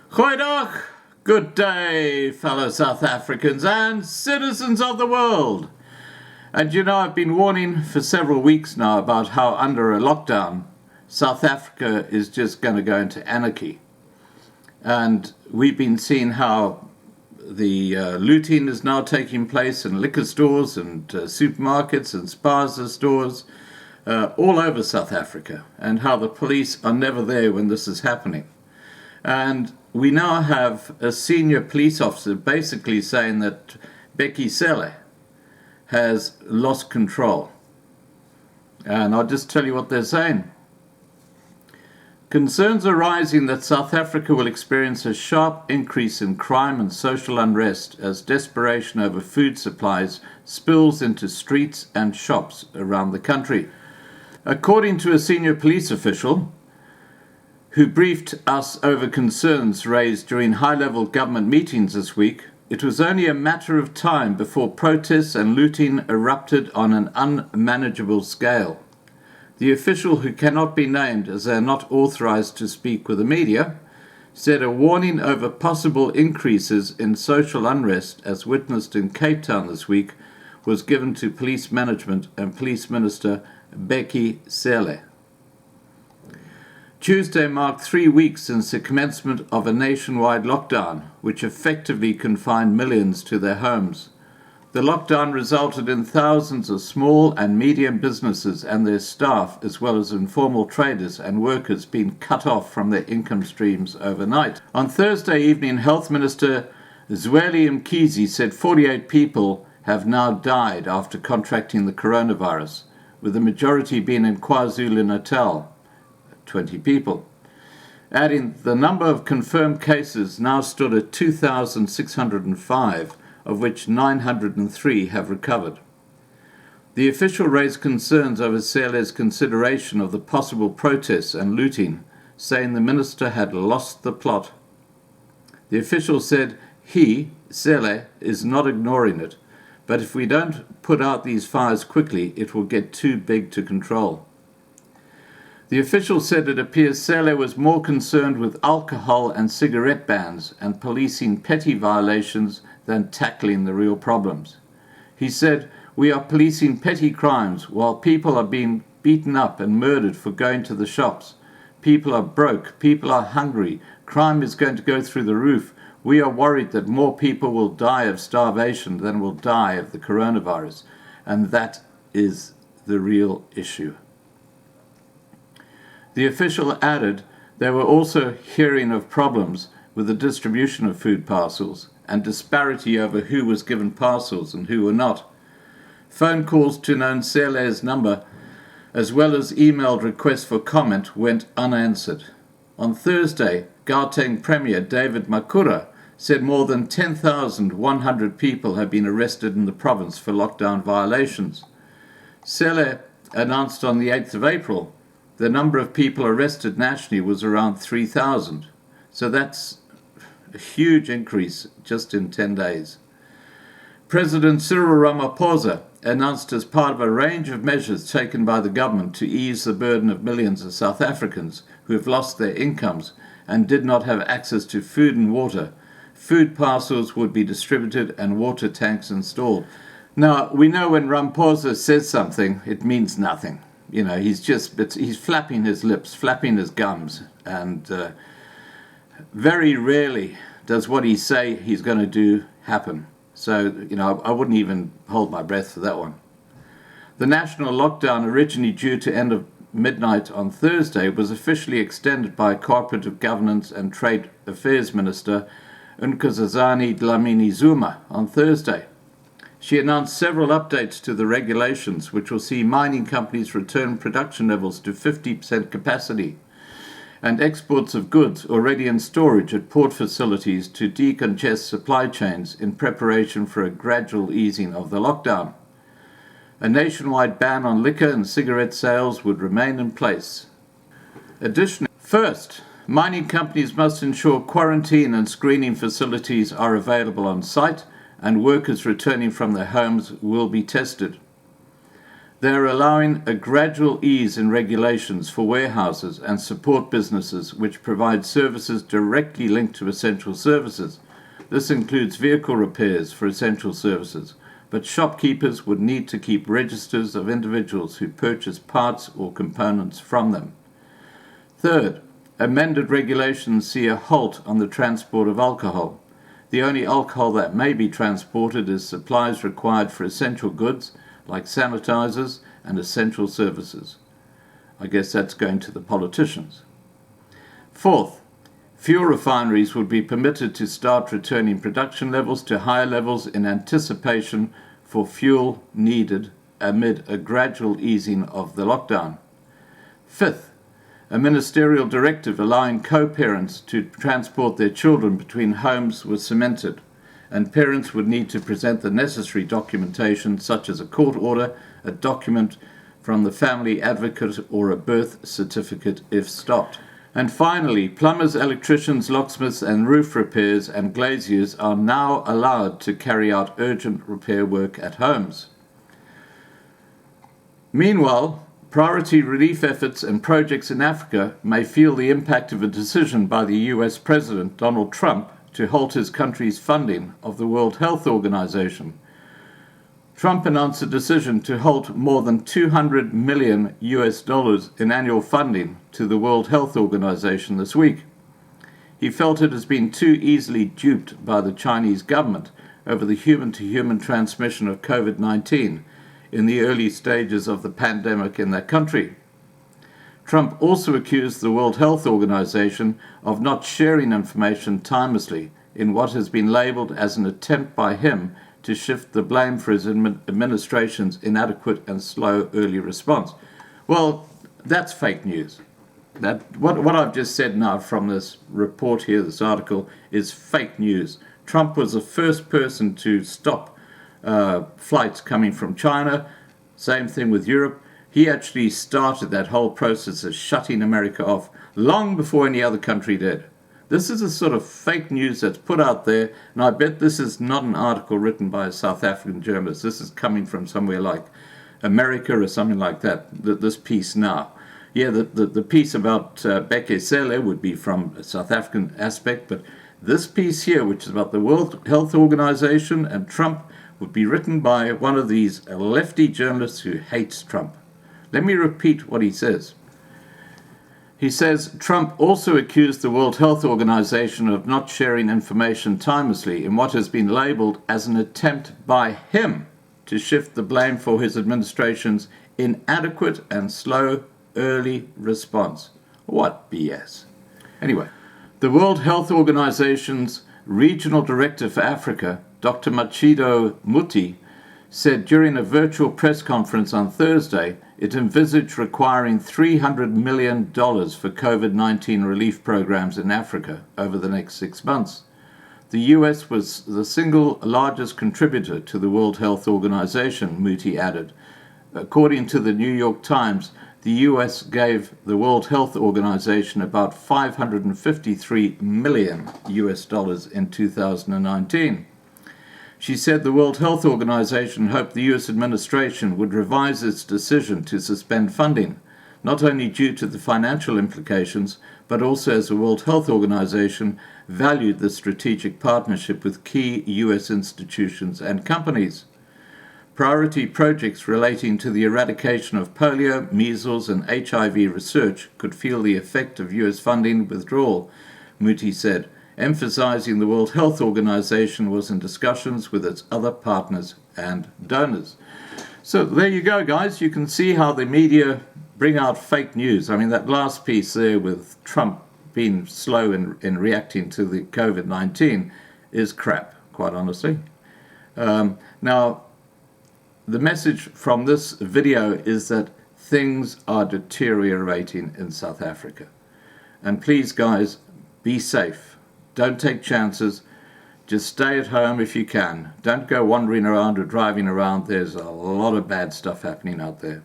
Goeiedag, good day, fellow South Africans and citizens of the world. And you know, I've been warning for several weeks now about how under a lockdown, South Africa is just going to go into anarchy. And we've been seeing how the looting is now taking place in liquor stores and supermarkets and spaza stores all over South Africa, and how the police are never there when this is happening. And we now have a senior police officer basically saying that Bheki Cele has lost control. And I'll just tell you what they're saying. Concerns are rising that South Africa will experience a sharp increase in crime and social unrest as desperation over food supplies spills into streets and shops around the country. According to a senior police official who briefed us over concerns raised during high-level government meetings this week, it was only a matter of time before protests and looting erupted on an unmanageable scale. The official, who cannot be named as they are not authorized to speak with the media, said a warning over possible increases in social unrest as witnessed in Cape Town this week was given to police management and Police Minister Bheki Cele. Tuesday marked 3 weeks since the commencement of a nationwide lockdown, which effectively confined millions to their homes. The lockdown resulted in thousands of small and medium businesses and their staff, as well as informal traders and workers, being cut off from their income streams overnight. On Thursday evening, Health Minister Zweli Mkhize said 48 people have now died after contracting the coronavirus, with the majority being in KwaZulu-Natal, 20 people, adding the number of confirmed cases now stood at 2,605, of which 903 have recovered. The official raised concerns over Cele's consideration of the possible protests and looting, saying the minister had lost the plot. The official said he, Cele, is not ignoring it, but if we don't put out these fires quickly, it will get too big to control. The official said it appears Cele was more concerned with alcohol and cigarette bans and policing petty violations than tackling the real problems. He said, "We are policing petty crimes while people are being beaten up and murdered for going to the shops. People are broke, people are hungry, crime is going to go through the roof. We are worried that more people will die of starvation than will die of the coronavirus, and that is the real issue." The official added they were also hearing of problems with the distribution of food parcels and disparity over who was given parcels and who were not. Phone calls to known Cele's number, as well as emailed requests for comment, went unanswered. On Thursday, Gauteng Premier David Makhura said more than 10,100 people have been arrested in the province for lockdown violations. Cele announced on the 8th of April the number of people arrested nationally was around 3,000. So that's a huge increase just in 10 days. President Cyril Ramaphosa announced as part of a range of measures taken by the government to ease the burden of millions of South Africans who have lost their incomes and did not have access to food and water, food parcels would be distributed and water tanks installed. Now, we know when Ramaphosa says something, it means nothing. You know, he's flapping his lips, flapping his gums, and very rarely does what he say he's going to do happen. So, you know, I wouldn't even hold my breath for that one. The national lockdown, originally due to end of midnight on Thursday, was officially extended by Cooperative Governance and Trade Affairs Minister Nkosazana Dlamini-Zuma on Thursday. She announced several updates to the regulations which will see mining companies return production levels to 50% capacity and exports of goods already in storage at port facilities to decongest supply chains in preparation for a gradual easing of the lockdown. A nationwide ban on liquor and cigarette sales would remain in place. Additionally, first, mining companies must ensure quarantine and screening facilities are available on site and workers returning from their homes will be tested. They are allowing a gradual ease in regulations for warehouses and support businesses which provide services directly linked to essential services. This includes vehicle repairs for essential services, but shopkeepers would need to keep registers of individuals who purchase parts or components from them. Third, amended regulations see a halt on the transport of alcohol. The only alcohol that may be transported is supplies required for essential goods like sanitizers and essential services. I guess that's going to the politicians. Fourth, fuel refineries would be permitted to start returning production levels to higher levels in anticipation for fuel needed amid a gradual easing of the lockdown. Fifth, a ministerial directive allowing co-parents to transport their children between homes was cemented, and parents would need to present the necessary documentation such as a court order, a document from the family advocate, or a birth certificate if stopped. And finally, plumbers, electricians, locksmiths and roof repairs and glaziers are now allowed to carry out urgent repair work at homes. Meanwhile, priority relief efforts and projects in Africa may feel the impact of a decision by the US President Donald Trump to halt his country's funding of the World Health Organization. Trump announced a decision to halt more than $200 million in annual funding to the World Health Organization this week. He felt it has been too easily duped by the Chinese government over the human-to-human transmission of COVID-19 in the early stages of the pandemic in that country. Trump also accused the World Health Organization of not sharing information timelessly in what has been labeled as an attempt by him to shift the blame for his administration's inadequate and slow early response. Well, that's fake news. What I've just said now from this report here, this article, is fake news. Trump was the first person to stop flights coming from China. Same thing with Europe. He actually started that whole process of shutting America off long before any other country did. This is a sort of fake news that's put out there, and I bet this is not an article written by a South African journalist. This is coming from somewhere like America or something like that, this piece now. Yeah, the piece about Bekele would be from a South African aspect, but this piece here, which is about the World Health Organization and Trump, would be written by one of these lefty journalists who hates Trump. Let me repeat what he says. He says, Trump also accused the World Health Organization of not sharing information timelessly in what has been labeled as an attempt by him to shift the blame for his administration's inadequate and slow early response. What BS? Anyway, the World Health Organization's Regional Director for Africa, Dr. Machido Muti, said during a virtual press conference on Thursday it envisaged requiring $300 million for COVID-19 relief programs in Africa over the next 6 months. The US was the single largest contributor to the World Health Organization, Muti added. According to the New York Times, the US gave the World Health Organization about $553 million in 2019. She said the World Health Organization hoped the U.S. administration would revise its decision to suspend funding, not only due to the financial implications, but also as the World Health Organization valued the strategic partnership with key U.S. institutions and companies. Priority projects relating to the eradication of polio, measles, and HIV research could feel the effect of U.S. funding withdrawal, Muti said, emphasizing the World Health Organization was in discussions with its other partners and donors. So there you go, guys. You can see how the media bring out fake news. I mean, that last piece there with Trump being slow in reacting to the COVID-19 is crap, quite honestly. Now, the message from this video is that things are deteriorating in South Africa. And please, guys, be safe. Don't take chances. Just stay at home if you can. Don't go wandering around or driving around. There's a lot of bad stuff happening out there.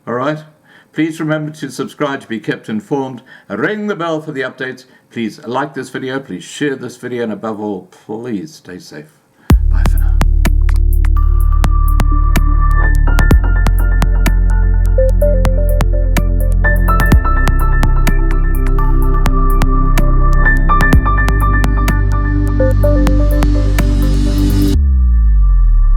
All right? Please remember to subscribe to be kept informed. Ring the bell for the updates. Please like this video. Please share this video. And above all, please stay safe.